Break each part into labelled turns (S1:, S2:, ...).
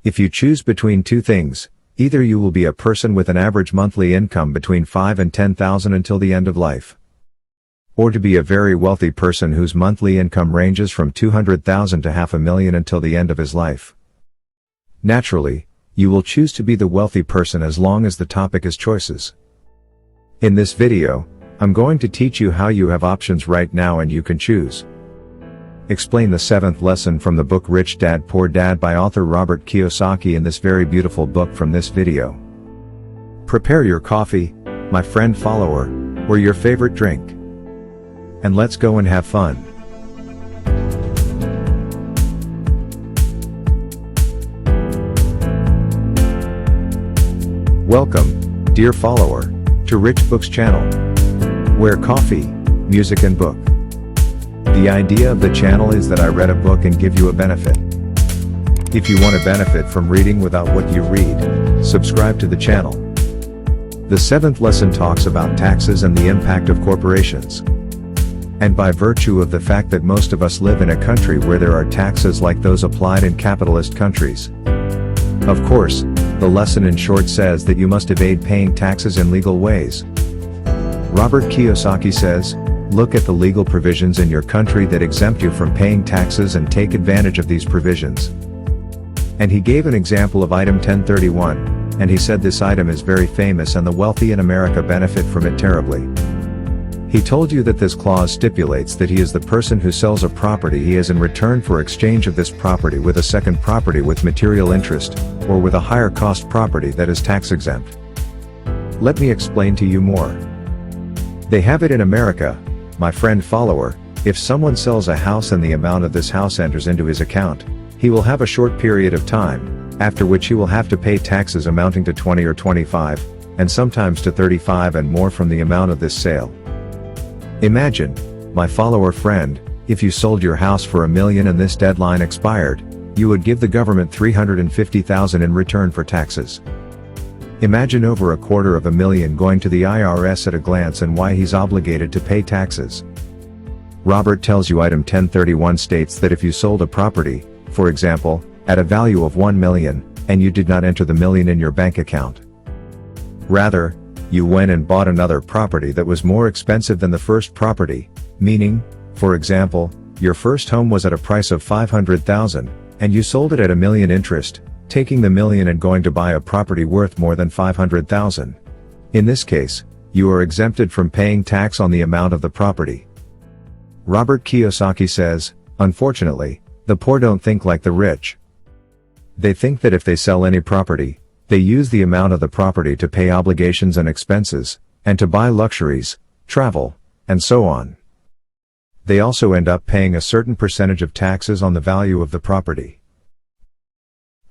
S1: If you choose between two things, either you will be a person with an average monthly income between 5 and 10,000 until the end of life, or to be a very wealthy person whose monthly income ranges from 200,000 to $500,000 until the end of his life. Naturally, you will choose to be the wealthy person as long as the topic is choices. In this video, I'm going to teach you how you have options right now and you can choose. Explain the 7th lesson from the book Rich Dad Poor Dad by author Robert Kiyosaki in this very beautiful book from this video. Prepare your coffee, my friend follower, or your favorite drink. And let's go and have fun. Welcome, dear follower, to Rich Books channel, where coffee, music and book. The idea of the channel is that I read a book and give you a benefit. If you want to benefit from reading without what you read, subscribe to the channel. The 7th lesson talks about taxes and the impact of corporations. And by virtue of the fact that most of us live in a country where there are taxes like those applied in capitalist countries. Of course, the lesson in short says that you must evade paying taxes in legal ways. Robert Kiyosaki says, look at the legal provisions in your country that exempt you from paying taxes and take advantage of these provisions. And he gave an example of item 1031, and he said this item is very famous and the wealthy in America benefit from it terribly. He told you that this clause stipulates that he is the person who sells a property he has in return for exchange of this property with a second property with material interest, or with a higher cost property that is tax exempt. Let me explain to you more. They have it in America, my friend follower, if someone sells a house and the amount of this house enters into his account, he will have a short period of time, after which he will have to pay taxes amounting to 20 or 25, and sometimes to 35 and more from the amount of this sale. Imagine, my follower friend, if you sold your house for $1 million and this deadline expired, you would give the government $350,000 in return for taxes. Imagine over $250,000 going to the IRS at a glance and why he's obligated to pay taxes. Robert tells you item 1031 states that if you sold a property, for example, at a value of $1 million, and you did not enter the million in your bank account. Rather, you went and bought another property that was more expensive than the first property, meaning, for example, your first home was at a price of $500,000, and you sold it at $1 million interest, taking the $1 million and going to buy a property worth more than $500,000. In this case, you are exempted from paying tax on the amount of the property. Robert Kiyosaki says, unfortunately, the poor don't think like the rich. They think that if they sell any property, they use the amount of the property to pay obligations and expenses, and to buy luxuries, travel, and so on. They also end up paying a certain percentage of taxes on the value of the property.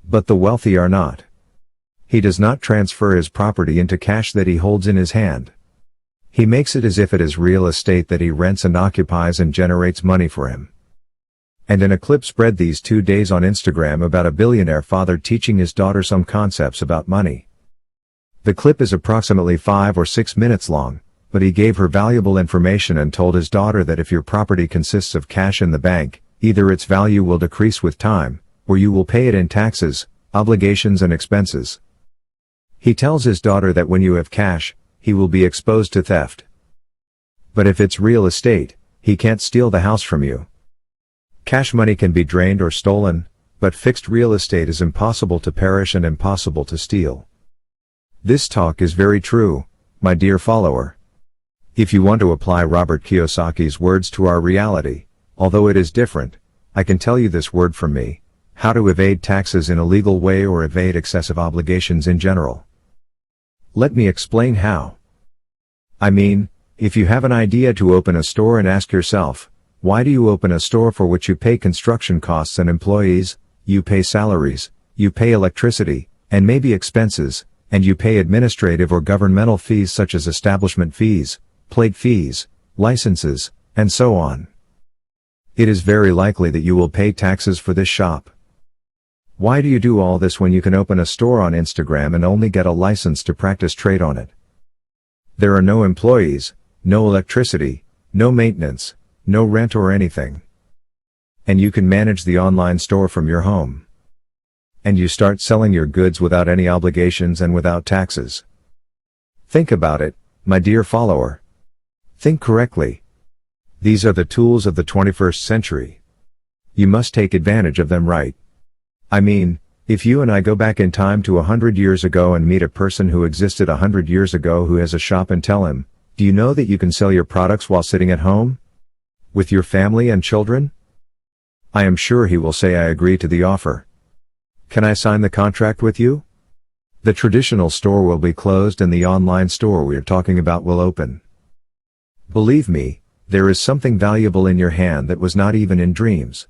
S1: But the wealthy are not. He does not transfer his property into cash that he holds in his hand. He makes it as if it is real estate that he rents and occupies and generates money for him. And in a clip spread these 2 days on Instagram about a billionaire father teaching his daughter some concepts about money. The clip is approximately 5 or 6 minutes long, but he gave her valuable information and told his daughter that if your property consists of cash in the bank, either its value will decrease with time, or you will pay it in taxes, obligations and expenses. He tells his daughter that when you have cash, he will be exposed to theft. But if it's real estate, he can't steal the house from you. Cash money can be drained or stolen, but fixed real estate is impossible to perish and impossible to steal. This talk is very true, my dear follower. If you want to apply Robert Kiyosaki's words to our reality, although it is different, I can tell you this word from me: how to evade taxes in a legal way or evade excessive obligations in general. Let me explain how. I mean, if you have an idea to open a store and ask yourself, why do you open a store for which you pay construction costs and employees, you pay salaries, you pay electricity, and maybe expenses, and you pay administrative or governmental fees such as establishment fees, plate fees, licenses, and so on. It is very likely that you will pay taxes for this shop. Why do you do all this when you can open a store on Instagram and only get a license to practice trade on it? There are no employees, no electricity, no maintenance, no rent or anything. And you can manage the online store from your home. and you start selling your goods without any obligations and without taxes. Think about it, my dear follower. Think correctly. These are the tools of the 21st century. You must take advantage of them, right? I mean, if you and I go back in time to 100 years ago and meet a person who existed 100 years ago who has a shop and tell him, do you know that you can sell your products while sitting at home? With your family and children? I am sure he will say I agree to the offer. Can I sign the contract with you? The traditional store will be closed and the online store we are talking about will open. Believe me, there is something valuable in your hand that was not even in dreams.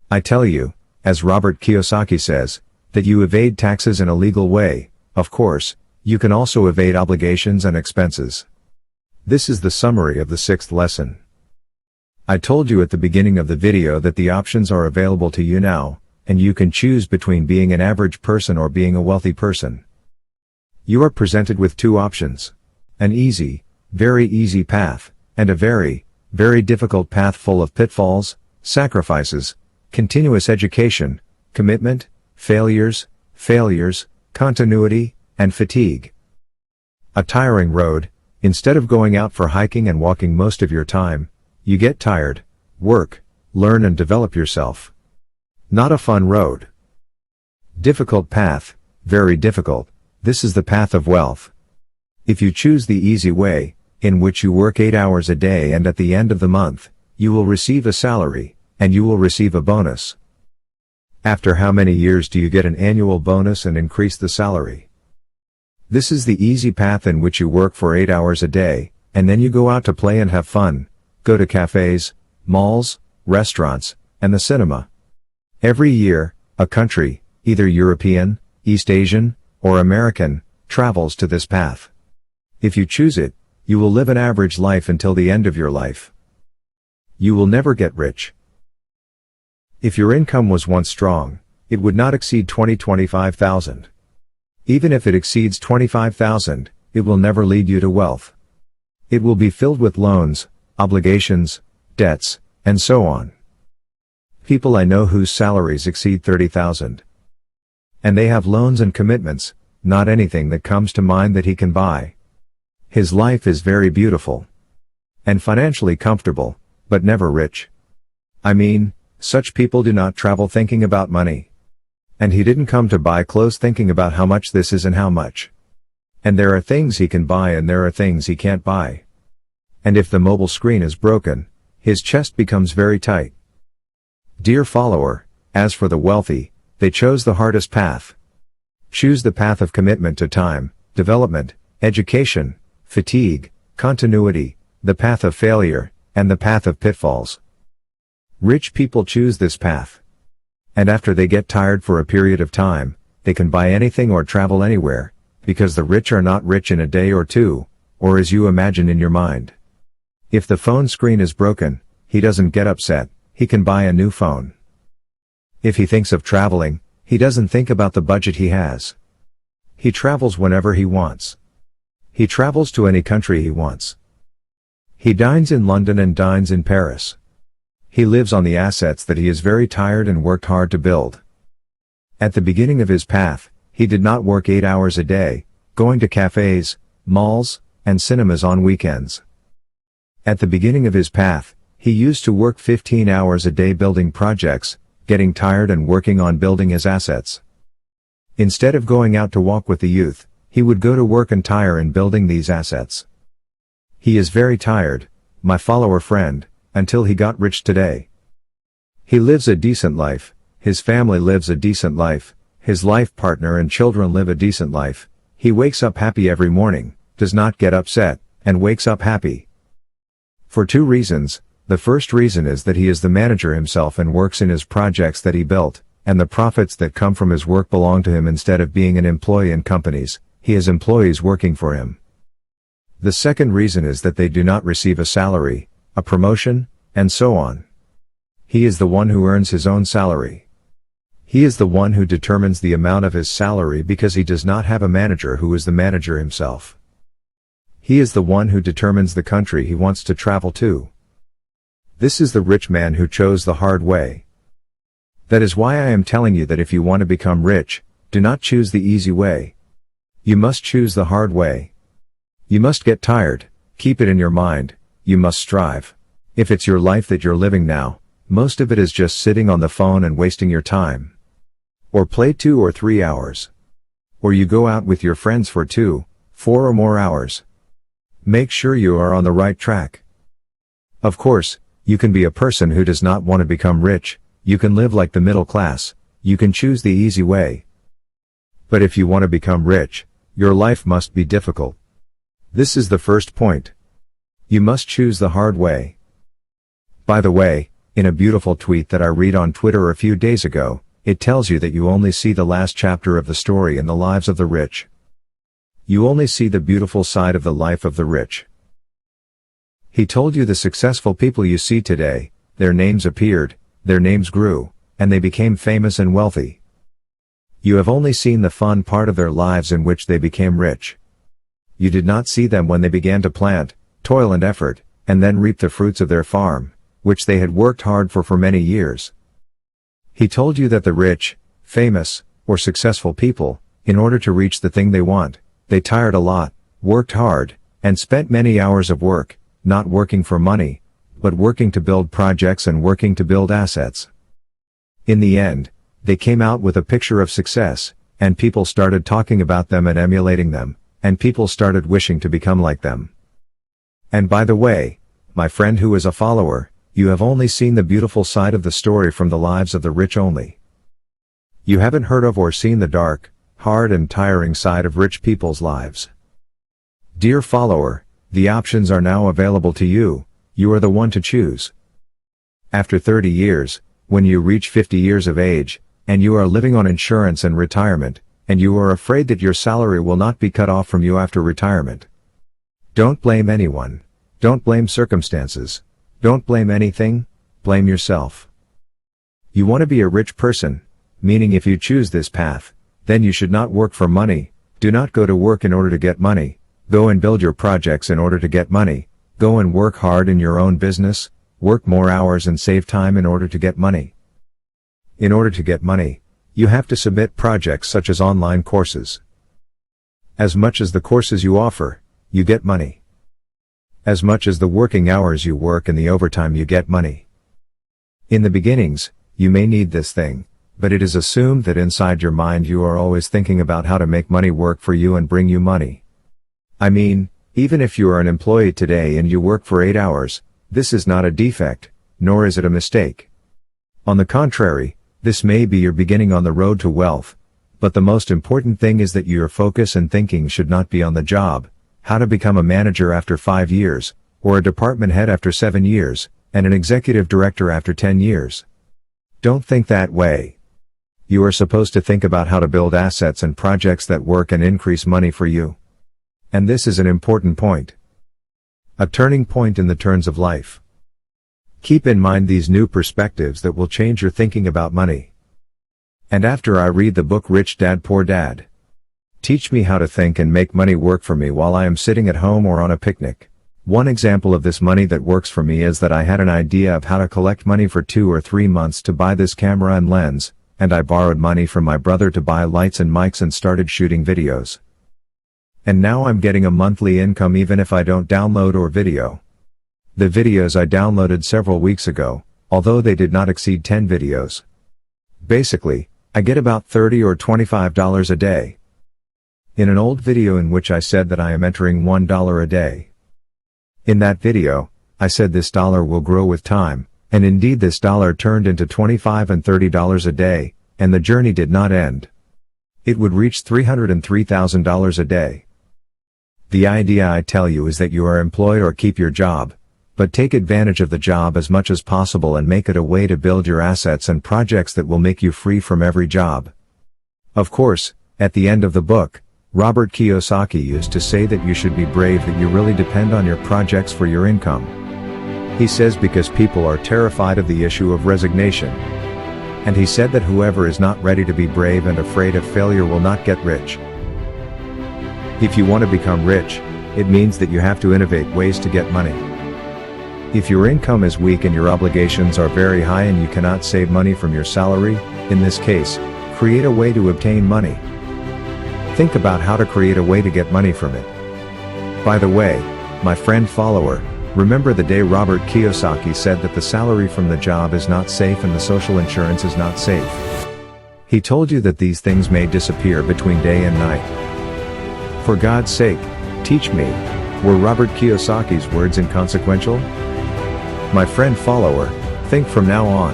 S1: I tell you, as Robert Kiyosaki says, that you evade taxes in a legal way. Of course, you can also evade obligations and expenses. This is the summary of the 6th lesson. I told you at the beginning of the video that the options are available to you now, and you can choose between being an average person or being a wealthy person. You are presented with two options. An easy, very easy path, and a very, very difficult path full of pitfalls, sacrifices, continuous education, commitment, failures, continuity, and fatigue. A tiring road. Instead of going out for hiking and walking most of your time, you get tired, work, learn and develop yourself. Not a fun road. Difficult path, very difficult. This is the path of wealth. If you choose the easy way, in which you work 8 hours a day and at the end of the month, you will receive a salary, and you will receive a bonus. After how many years do you get an annual bonus and increase the salary? This is the easy path in which you work for 8 hours a day, and then you go out to play and have fun, go to cafes, malls, restaurants, and the cinema. Every year, a country, either European, East Asian, or American, travels to this path. If you choose it, you will live an average life until the end of your life. You will never get rich. If your income was once strong, it would not exceed 25,000. Even if it exceeds 25,000, it will never lead you to wealth. It will be filled with loans, obligations, debts, and so on. People I know whose salaries exceed 30,000. And they have loans and commitments, not anything that comes to mind that he can buy. His life is very beautiful. And financially comfortable, but never rich. I mean, such people do not travel thinking about money. And he didn't come to buy clothes thinking about how much this is and how much. And there are things he can buy and there are things he can't buy. And if the mobile screen is broken, his chest becomes very tight. Dear follower, as for the wealthy, they chose the hardest path. Choose the path of commitment to time, development, education, fatigue, continuity, the path of failure, and the path of pitfalls. Rich people choose this path. And after they get tired for a period of time, they can buy anything or travel anywhere, because the rich are not rich in a day or two, or as you imagine in your mind. If the phone screen is broken, he doesn't get upset, he can buy a new phone. If he thinks of traveling, he doesn't think about the budget he has. He travels whenever he wants. He travels to any country he wants. He dines in London and dines in Paris. He lives on the assets that he is very tired and worked hard to build. At the beginning of his path, he did not work 8 hours a day, going to cafes, malls, and cinemas on weekends. At the beginning of his path, he used to work 15 hours a day building projects, getting tired and working on building his assets. Instead of going out to walk with the youth, he would go to work and tire in building these assets. He is very tired, my follower friend, until he got rich today. He lives a decent life, his family lives a decent life, his life partner and children live a decent life, he wakes up happy every morning, does not get upset, and wakes up happy. For two reasons. The first reason is that he is the manager himself and works in his projects that he built, and the profits that come from his work belong to him instead of being an employee in companies, he has employees working for him. The second reason is that they do not receive a salary, a promotion, and so on. He is the one who earns his own salary. He is the one who determines the amount of his salary because he does not have a manager who is the manager himself. He is the one who determines the country he wants to travel to. This is the rich man who chose the hard way. That is why I am telling you that if you want to become rich, do not choose the easy way. You must choose the hard way. You must get tired, keep it in your mind, you must strive. If it's your life that you're living now, most of it is just sitting on the phone and wasting your time. Or play 2 or 3 hours. Or you go out with your friends for 2, 4 or more hours. Make sure you are on the right track. Of course, you can be a person who does not want to become rich, you can live like the middle class, you can choose the easy way. But if you want to become rich, your life must be difficult. This is the first point. You must choose the hard way. By the way, in a beautiful tweet that I read on Twitter a few days ago, it tells you that you only see the last chapter of the story in the lives of the rich. You only see the beautiful side of the life of the rich. He told you the successful people you see today, their names appeared, their names grew, and they became famous and wealthy. You have only seen the fun part of their lives in which they became rich. You did not see them when they began to plant, toil and effort, and then reap the fruits of their farm, which they had worked hard for many years. He told you that the rich, famous, or successful people, in order to reach the thing they want, they tired a lot, worked hard, and spent many hours of work, not working for money, but working to build projects and working to build assets. In the end, they came out with a picture of success, and people started talking about them and emulating them, and people started wishing to become like them. And by the way, my friend who is a follower, you have only seen the beautiful side of the story from the lives of the rich only. You haven't heard of or seen the dark, hard and tiring side of rich people's lives. Dear follower, the options are now available to you, you are the one to choose. After 30 years, when you reach 50 years of age, and you are living on insurance and retirement, and you are afraid that your salary will not be cut off from you after retirement. Don't blame anyone. Don't blame circumstances. Don't blame anything, blame yourself. You want to be a rich person, meaning if you choose this path, then you should not work for money, do not go to work in order to get money, go and build your projects in order to get money, go and work hard in your own business, work more hours and save time in order to get money. In order to get money, you have to submit projects such as online courses. As much as the courses you offer, you get money. As much as the working hours you work and the overtime you get money. In the beginnings, you may need this thing, but it is assumed that inside your mind you are always thinking about how to make money work for you and bring you money. I mean, even if you are an employee today and you work for 8 hours, this is not a defect, nor is it a mistake. On the contrary, this may be your beginning on the road to wealth, but the most important thing is that your focus and thinking should not be on the job, how to become a manager after 5 years, or a department head after 7 years, and an executive director after 10 years. Don't think that way. You are supposed to think about how to build assets and projects that work and increase money for you. And this is an important point. A turning point in the turns of life. Keep in mind these new perspectives that will change your thinking about money. And after I read the book Rich Dad Poor Dad, teach me how to think and make money work for me while I am sitting at home or on a picnic. One example of this money that works for me is that I had an idea of how to collect money for 2 or 3 months to buy this camera and lens, and I borrowed money from my brother to buy lights and mics and started shooting videos. And now I'm getting a monthly income even if I don't download or video. The videos I downloaded several weeks ago, although they did not exceed 10 videos. Basically, I get about $30 or $25 a day. In an old video in which I said that I am entering $1 a day. In that video, I said this dollar will grow with time, and indeed this dollar turned into $25 and $30 a day, and the journey did not end. It would reach $303,000 a day. The idea I tell you is that you are employed or keep your job, but take advantage of the job as much as possible and make it a way to build your assets and projects that will make you free from every job. Of course, at the end of the book, Robert Kiyosaki used to say that you should be brave, that you really depend on your projects for your income. He says because people are terrified of the issue of resignation. And he said that whoever is not ready to be brave and afraid of failure will not get rich. If you want to become rich, it means that you have to innovate ways to get money. If your income is weak and your obligations are very high and you cannot save money from your salary, in this case, create a way to obtain money. Think about how to create a way to get money from it. By the way, my friend follower, remember the day Robert Kiyosaki said that the salary from the job is not safe and the social insurance is not safe. He told you that these things may disappear between day and night. For God's sake, teach me, were Robert Kiyosaki's words inconsequential? My friend follower, think from now on.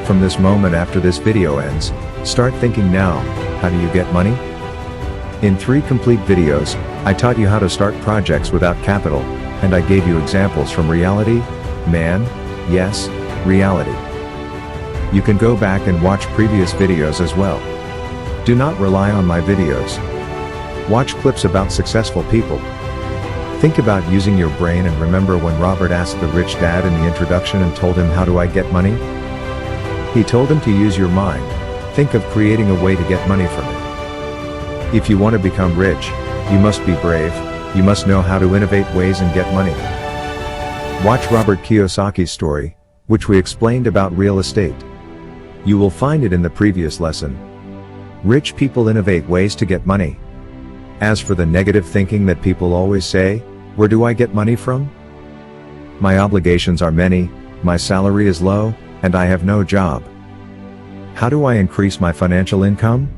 S1: From this moment after this video ends, start thinking now, how do you get money? In 3 complete videos, I taught you how to start projects without capital, and I gave you examples from reality, man, yes, reality. You can go back and watch previous videos as well. Do not rely on my videos. Watch clips about successful people. Think about using your brain and remember when Robert asked the rich dad in the introduction and told him, how do I get money? He told him to use your mind. Think of creating a way to get money from it. If you want to become rich, you must be brave, you must know how to innovate ways and get money. Watch Robert Kiyosaki's story, which we explained about real estate. You will find it in the previous lesson. Rich people innovate ways to get money. As for the negative thinking that people always say, where do I get money from? My obligations are many, my salary is low, and I have no job. How do I increase my financial income?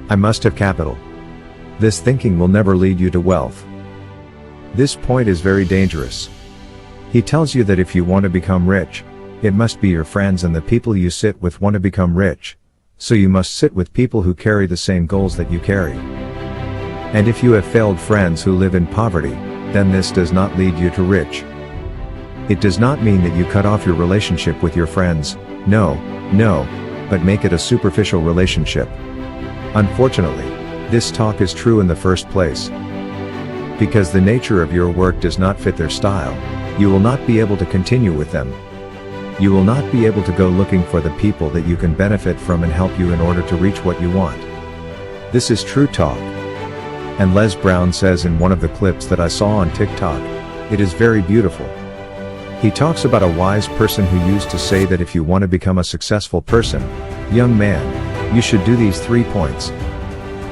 S1: I must have capital. This thinking will never lead you to wealth. This point is very dangerous. He tells you that if you want to become rich, it must be your friends and the people you sit with want to become rich. So you must sit with people who carry the same goals that you carry. And if you have failed friends who live in poverty, then this does not lead you to rich. It does not mean that you cut off your relationship with your friends, no, but make it a superficial relationship. Unfortunately, this talk is true in the first place. Because the nature of your work does not fit their style, you will not be able to continue with them. You will not be able to go looking for the people that you can benefit from and help you in order to reach what you want. This is true talk. And Les Brown says in one of the clips that I saw on TikTok, it is very beautiful. He talks about a wise person who used to say that if you want to become a successful person, young man, you should do these 3 points.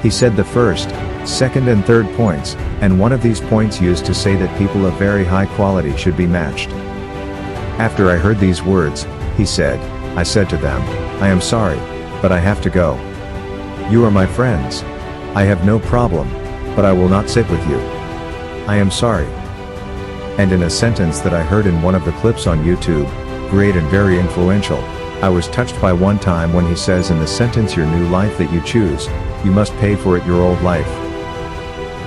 S1: He said the first, second and third points, and one of these points used to say that people of very high quality should be matched. After I heard these words, he said, I said to them, I am sorry, but I have to go. You are my friends. I have no problem, but I will not sit with you. I am sorry. And in a sentence that I heard in one of the clips on YouTube, great and very influential, I was touched by one time when he says in the sentence, your new life that you choose, you must pay for it your old life.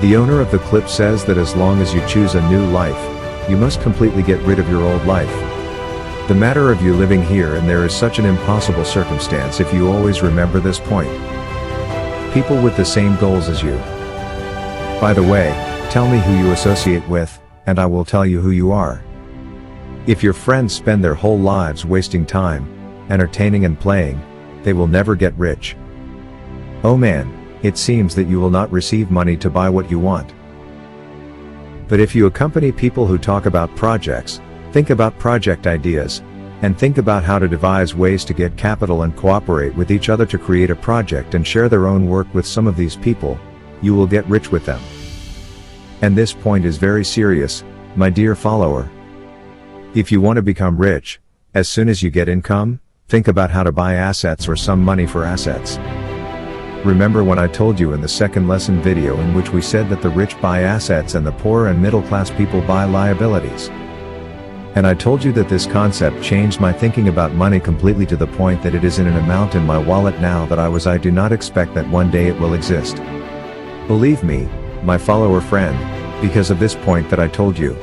S1: The owner of the clip says that as long as you choose a new life, you must completely get rid of your old life. The matter of you living here and there is such an impossible circumstance if you always remember this point. People with the same goals as you. By the way, tell me who you associate with, and I will tell you who you are. If your friends spend their whole lives wasting time, entertaining and playing, they will never get rich. Oh man, it seems that you will not receive money to buy what you want. But if you accompany people who talk about projects, think about project ideas, and think about how to devise ways to get capital and cooperate with each other to create a project and share their own work with some of these people, you will get rich with them. And this point is very serious, my dear follower. If you want to become rich, as soon as you get income, think about how to buy assets or some money for assets. Remember when I told you in the second lesson video in which we said that the rich buy assets and the poor and middle class people buy liabilities? And I told you that this concept changed my thinking about money completely to the point that it is in an amount in my wallet now that I do not expect that one day it will exist. Believe me, my follower friend, because of this point that I told you.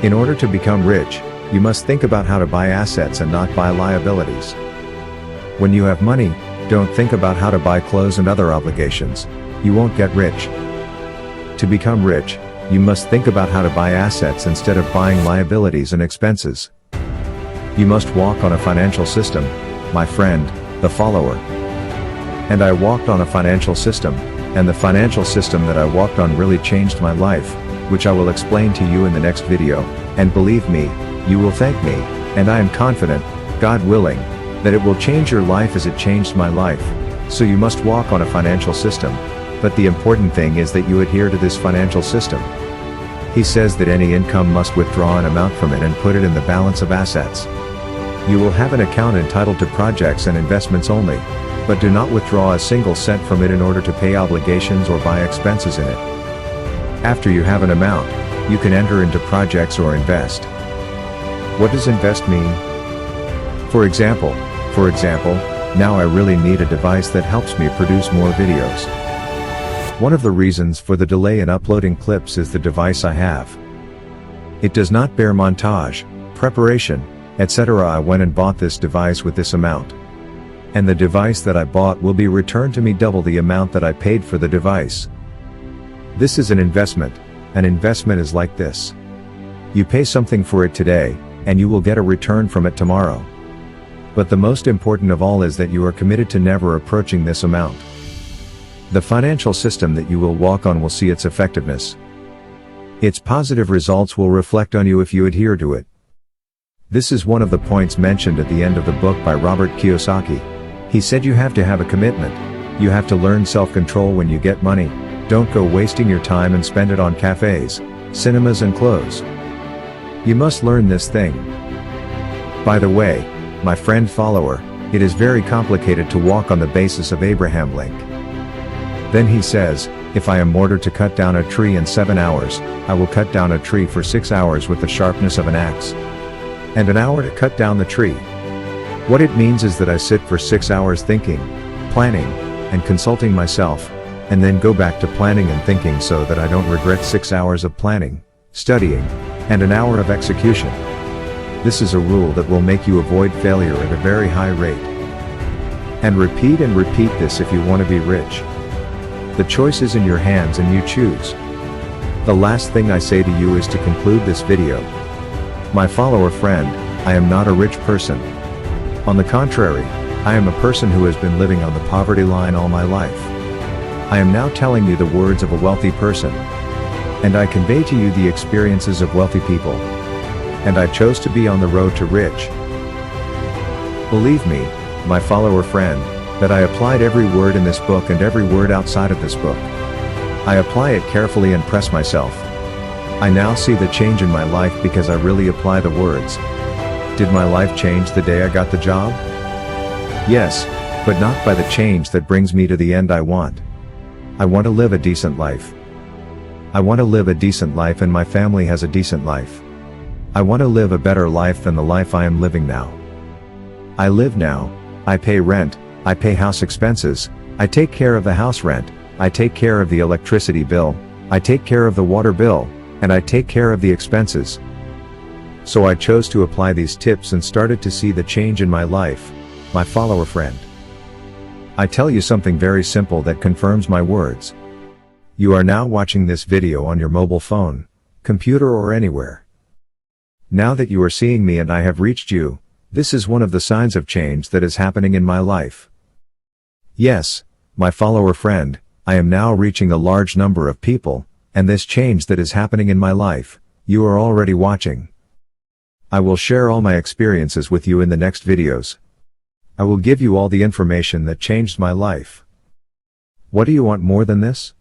S1: In order to become rich, you must think about how to buy assets and not buy liabilities. When you have money, don't think about how to buy clothes and other obligations. You won't get rich. To become rich, you must think about how to buy assets instead of buying liabilities and expenses. You must walk on a financial system, my friend, the follower. And I walked on a financial system, and the financial system that I walked on really changed my life, which I will explain to you in the next video, and believe me, You will thank me, and I am confident, God willing, that it will change your life as it changed my life. So you must walk on a financial system, but the important thing is that you adhere to this financial system. He says that any income must withdraw an amount from it and put it in the balance of assets. You will have an account entitled to projects and investments only, but do not withdraw a single cent from it in order to pay obligations or buy expenses in it. After you have an amount, you can enter into projects or invest. What does invest mean? For example, now I really need a device that helps me produce more videos. One of the reasons for the delay in uploading clips is the device I have. It does not bear montage, preparation, etc. I went and bought this device with this amount. And the device that I bought will be returned to me double the amount that I paid for the device. This is an investment. An investment is like this. You pay something for it today, and you will get a return from it tomorrow. But the most important of all is that you are committed to never approaching this amount. The financial system that you will walk on will see its effectiveness. Its positive results will reflect on you if you adhere to it. This is one of the points mentioned at the end of the book by Robert Kiyosaki. He said you have to have a commitment. You have to learn self-control when you get money. Don't go wasting your time and spend it on cafes, cinemas and clothes. You must learn this thing. By the way, my friend follower, it is very complicated to walk on the basis of Abraham Lincoln. Then he says, if I am ordered to cut down a tree in 7 hours, I will cut down a tree for 6 hours with the sharpness of an axe. And an hour to cut down the tree. What it means is that I sit for 6 hours thinking, planning, and consulting myself, and then go back to planning and thinking so that I don't regret 6 hours of planning, studying, and an hour of execution. This is a rule that will make you avoid failure at a very high rate. And repeat this if you want to be rich. The choice is in your hands and you choose. The last thing I say to you is to conclude this video. My follower friend, I am not a rich person. On the contrary, I am a person who has been living on the poverty line all my life. I am now telling you the words of a wealthy person. And I convey to you the experiences of wealthy people. And I chose to be on the road to rich. Believe me, my follower friend, that I applied every word in this book and every word outside of this book. I apply it carefully and press myself. I now see the change in my life because I really apply the words. Did my life change the day I got the job? Yes, but not by the change that brings me to the end I want. I want to live a decent life. I want to live a decent life and my family has a decent life. I want to live a better life than the life I am living now. I live now, I pay rent, I pay house expenses, I take care of the house rent, I take care of the electricity bill, I take care of the water bill, and I take care of the expenses. So I chose to apply these tips and started to see the change in my life, my follower friend. I tell you something very simple that confirms my words. You are now watching this video on your mobile phone, computer or anywhere. Now that you are seeing me and I have reached you, this is one of the signs of change that is happening in my life. Yes, my follower friend, I am now reaching a large number of people, and this change that is happening in my life, you are already watching. I will share all my experiences with you in the next videos. I will give you all the information that changed my life. What do you want more than this?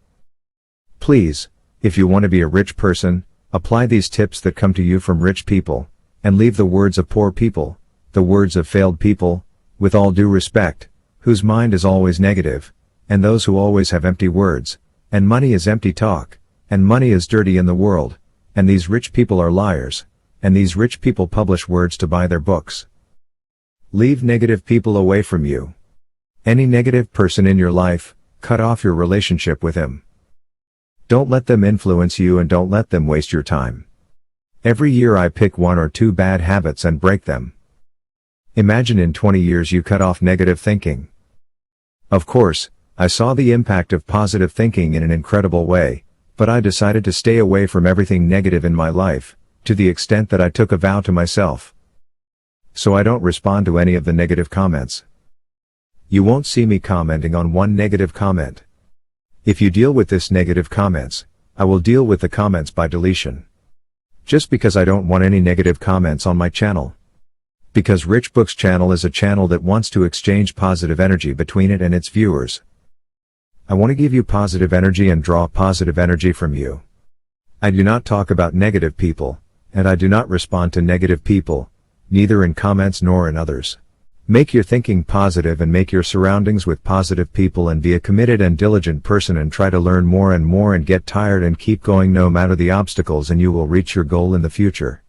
S1: Please, if you want to be a rich person, apply these tips that come to you from rich people, and leave the words of poor people, the words of failed people, with all due respect, whose mind is always negative, and those who always have empty words, and money is empty talk, and money is dirty in the world, and these rich people are liars, and these rich people publish words to buy their books. Leave negative people away from you. Any negative person in your life, cut off your relationship with him. Don't let them influence you and don't let them waste your time. Every year I pick 1 or 2 bad habits and break them. Imagine in 20 years you cut off negative thinking. Of course, I saw the impact of positive thinking in an incredible way, but I decided to stay away from everything negative in my life, to the extent that I took a vow to myself. So I don't respond to any of the negative comments. You won't see me commenting on one negative comment. If you deal with this negative comments, I will deal with the comments by deletion. Just because I don't want any negative comments on my channel. Because Rich Books channel is a channel that wants to exchange positive energy between it and its viewers. I want to give you positive energy and draw positive energy from you. I do not talk about negative people, and I do not respond to negative people, neither in comments nor in others. Make your thinking positive and make your surroundings with positive people, and be a committed and diligent person and try to learn more and get tired and keep going no matter the obstacles, and you will reach your goal in the future.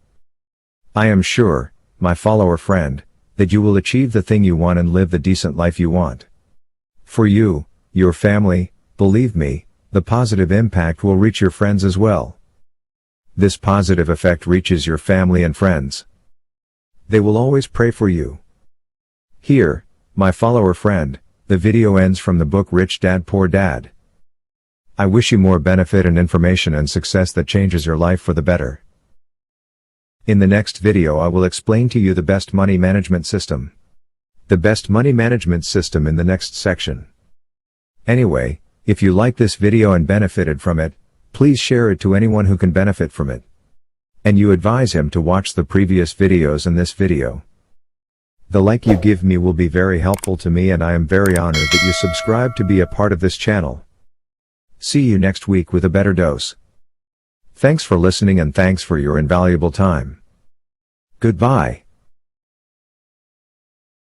S1: I am sure, my follower friend, that you will achieve the thing you want and live the decent life you want. For you, your family, believe me, the positive impact will reach your friends as well. This positive effect reaches your family and friends. They will always pray for you. Here, my follower friend, the video ends from the book Rich Dad Poor Dad. I wish you more benefit and information and success that changes your life for the better. In the next video I will explain to you the best money management system. The best money management system in the next section. Anyway, if you like this video and benefited from it, please share it to anyone who can benefit from it. And you advise him to watch the previous videos and this video. The like you give me will be very helpful to me, and I am very honored that you subscribe to be a part of this channel. See you next week with a better dose. Thanks for listening and thanks for your invaluable time. Goodbye.